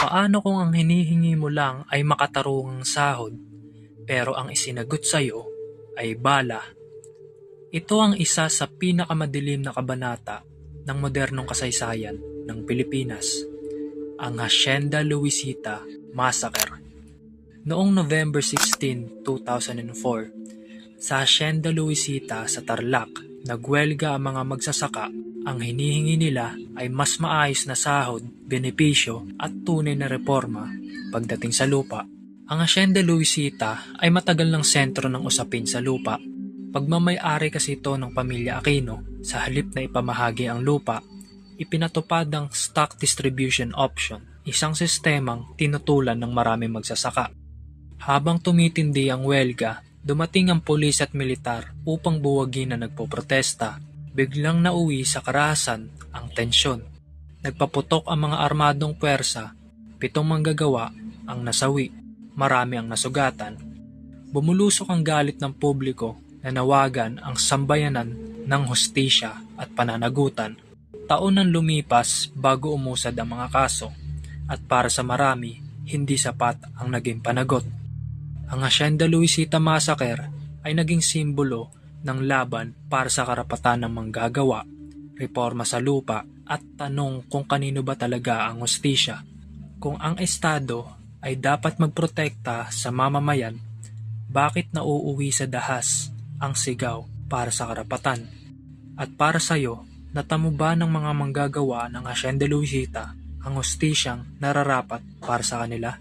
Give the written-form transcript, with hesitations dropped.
Paano kung ang hinihingi mo lang ay makatarungang sahod, pero ang isinagot sa'yo ay bala? Ito ang isa sa pinakamadilim na kabanata ng modernong kasaysayan ng Pilipinas, ang Hacienda Luisita Massacre. Noong November 16, 2004, sa Hacienda Luisita sa Tarlac, nagwelga ang mga magsasaka. Ang hinihingi nila ay mas maayos na sahod, benepisyo at tunay na reforma pagdating sa lupa. Ang Hacienda Luisita ay matagal ng sentro ng usapin sa lupa. Pagmamay-ari kasi ito ng pamilya Aquino. Sa halip na ipamahagi ang lupa, ipinatupad ang stock distribution option, isang sistemang tinutulan ng maraming magsasaka. Habang tumitindi ang welga, dumating ang pulis at militar upang buwagin na nagpoprotesta. Biglang nauwi sa karahasan ang tensyon. Nagpaputok ang mga armadong puwersa, 7 manggagawa ang nasawi, marami ang nasugatan. Bumulusok ang galit ng publiko na nawagan ang sambayanan ng hustisya at pananagutan. Taon ang lumipas bago umusad ang mga kaso, at para sa marami, hindi sapat ang naging panagot. Ang Hacienda Luisita Massacre ay naging simbolo ng laban para sa karapatan ng manggagawa, reforma sa lupa at tanong kung kanino ba talaga ang hustisya. Kung ang Estado ay dapat magprotekta sa mamamayan, bakit nauuwi sa dahas ang sigaw para sa karapatan? At para sa'yo, natamo ba ng mga manggagawa ng Hacienda Luisita ang hustisyang nararapat para sa kanila?